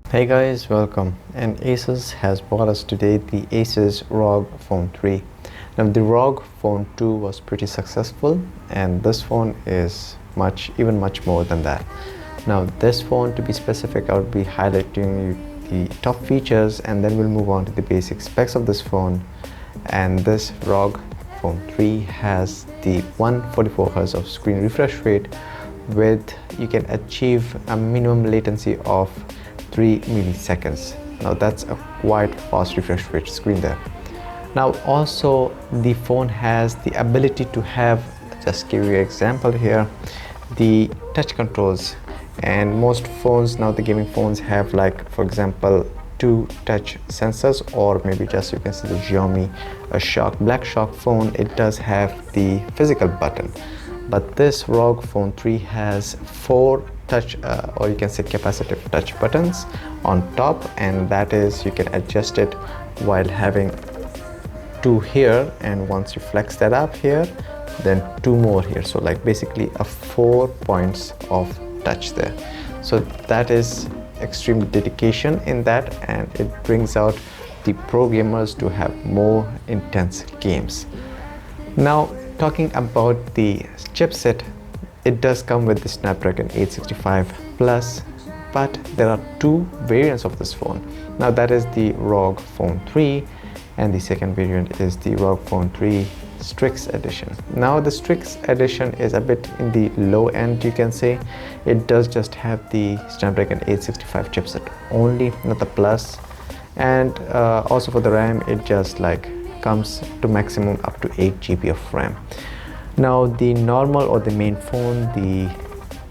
Hey guys, welcome. And Asus has brought us today the Asus ROG Phone 3. Now the ROG Phone 2 was pretty successful, and this phone is even much more than that. Now this phone, to be specific, I would be highlighting you the top features, and then we'll move on to the basic specs of this phone. And this ROG Phone 3 has the 144Hz of screen refresh rate with you can achieve a minimum latency of 3 milliseconds. Now that's a quite fast refresh rate screen there. Now also the phone has the ability to have, just give you an example here, the touch controls. And most phones now, the gaming phones, have, like, for example, 2 touch sensors, or maybe just you can see the Xiaomi Black Shock phone, it does have the physical button. But this ROG Phone 3 has 4 touch or you can say capacitive touch buttons on top, and that is you can adjust it while having 2 here, and once you flex that up here, then 2 more here. So like basically a 4 points of touch there. So that is extreme dedication in that, and it brings out the pro gamers to have more intense games. Now talking about the chipset, it does come with the Snapdragon 865 Plus, but there are 2 variants of this phone. Now that is the ROG Phone 3, and the second variant is the ROG Phone 3 Strix Edition. Now the Strix Edition is a bit in the low end, you can say. It does just have the Snapdragon 865 chipset only, not the Plus, and also for the RAM, it just like comes to maximum up to 8 GB of RAM. Now the normal or the main phone, the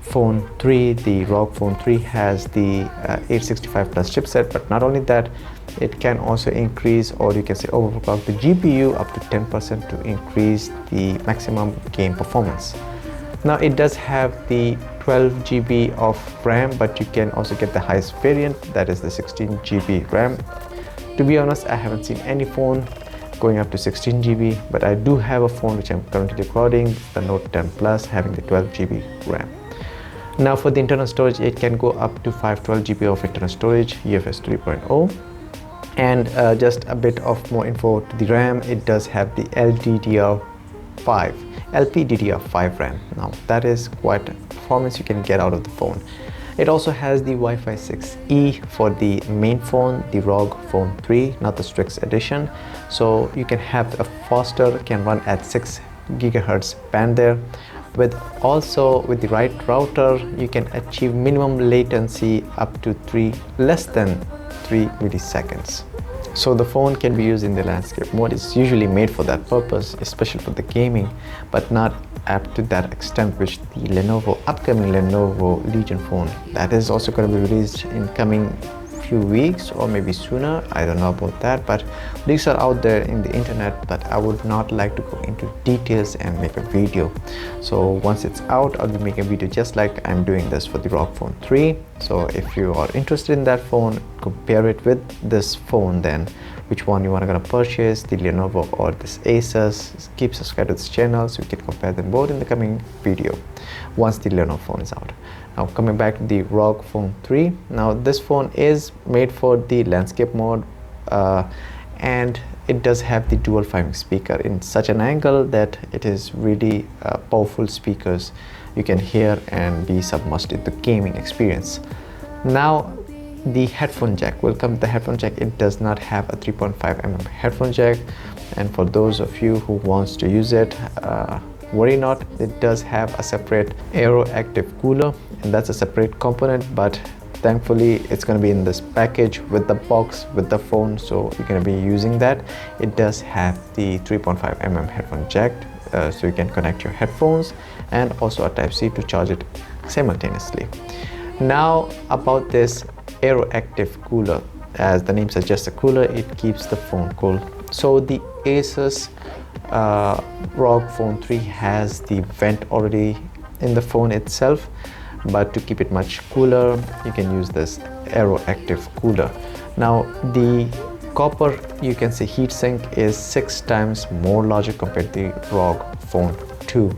Phone 3, the ROG Phone 3 has the 865 Plus chipset, but not only that, it can also increase, or you can say overclock the GPU up to 10% to increase the maximum game performance. Now it does have the 12 GB of RAM, but you can also get the highest variant, that is the 16 GB RAM. To be honest, I haven't seen any phone going up to 16 GB, but I do have a phone which I'm currently recording, the Note 10 Plus, having the 12 GB RAM. Now for the internal storage, it can go up to 512 GB of internal storage, UFS 3.0. And just a bit of more info to the RAM, it does have the LPDDR5 RAM. Now that is quite performance you can get out of the phone. It also has the Wi-Fi 6E for the main phone, the ROG Phone 3, not the Strix Edition. So you can have a faster, can run at 6 GHz band there. With the right router, you can achieve minimum latency up to less than 3 milliseconds. So the phone can be used in the landscape mode. It's usually made for that purpose, especially for the gaming, but not up to that extent, which the upcoming Lenovo Legion phone, that is also going to be released in coming few weeks or maybe sooner. I don't know about that, but leaks are out there in the internet, but I would not like to go into details and make a video. So once it's out, I'll be making a video just like I'm doing this for the ROG Phone 3. So if you are interested in that phone, compare it with this phone, then which one you want to purchase, the Lenovo or this Asus. Keep subscribed to this channel so we can compare them both in the coming video once the Lenovo phone is out. Now coming back to the ROG Phone 3, now this phone is made for the landscape mode, and it does have the dual 5 speaker in such an angle that it is really powerful speakers you can hear and be submerged in the gaming experience. Now the headphone jack, welcome to the headphone jack. It does not have a 3.5mm headphone jack, and for those of you who wants to use it, worry not, it does have a separate Aeroactive Cooler, and that's a separate component, but thankfully it's going to be in this package with the box with the phone, so you're going to be using that. It does have the 3.5mm headphone jack, so you can connect your headphones, and also a Type-C to charge it simultaneously. Now about this Aeroactive Cooler, as the name suggests, a cooler, it keeps the phone cool. So the Asus ROG Phone 3 has the vent already in the phone itself, but to keep it much cooler, you can use this Aeroactive Cooler. Now the copper, you can say, heatsink is 6 times more larger compared to the ROG Phone 2,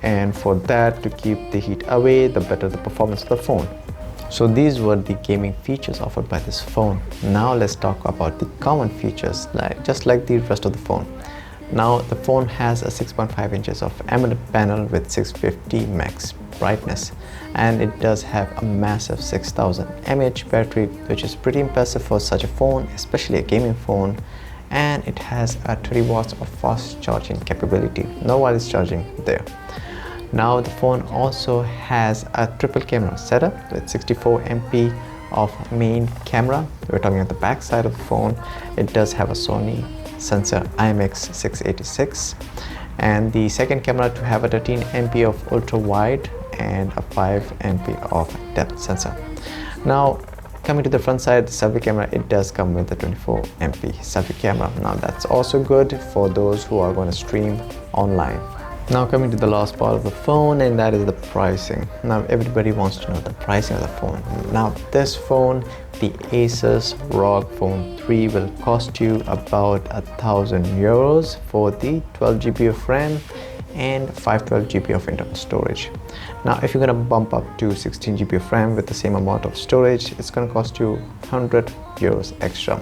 and for that, to keep the heat away, the better the performance of the phone. So these were the gaming features offered by this phone. Now let's talk about the common features, just like the rest of the phone. Now the phone has a 6.5 inches of AMOLED panel with 650 max brightness, and it does have a massive 6000 mAh battery, which is pretty impressive for such a phone, especially a gaming phone. And it has a 30 watts of fast charging capability, no wireless charging there. Now the phone also has a triple camera setup with 64 MP of main camera. We're talking at the back side of the phone. It does have a Sony sensor IMX686, and the second camera to have a 13 MP of ultra wide and a 5 MP of depth sensor. Now coming to the front side, the selfie camera, it does come with a 24 MP selfie camera. Now that's also good for those who are going to stream online. Now coming to the last part of the phone, and that is the pricing. Now everybody wants to know the pricing of the phone. Now this phone, the Asus ROG Phone 3, will cost you about €1,000 for the 12 GB of RAM and 512 GB of internal storage. Now if you're going to bump up to 16 GB of RAM with the same amount of storage, it's going to cost you €100 extra.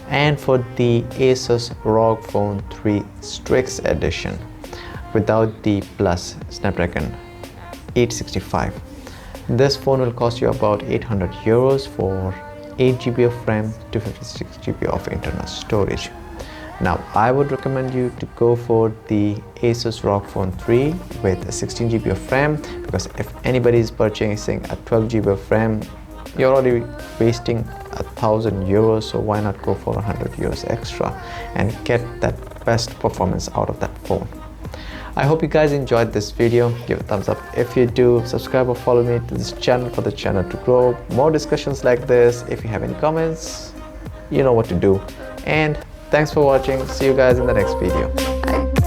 And for the Asus ROG Phone 3 Strix Edition, without the Plus Snapdragon 865, this phone will cost you about €800 for 8 GB of RAM to 56 GB of internal storage. Now I would recommend you to go for the Asus ROG Phone 3 with 16 GB of RAM, because if anybody is purchasing a 12 GB of RAM, you're already wasting €1,000, so why not go for €100 extra and get that best performance out of that phone. I hope you guys enjoyed this video. Give a thumbs up if you do. Subscribe or follow me to this channel for the channel to grow. More discussions like this. If you have any comments, you know what to do. And thanks for watching. See you guys in the next video.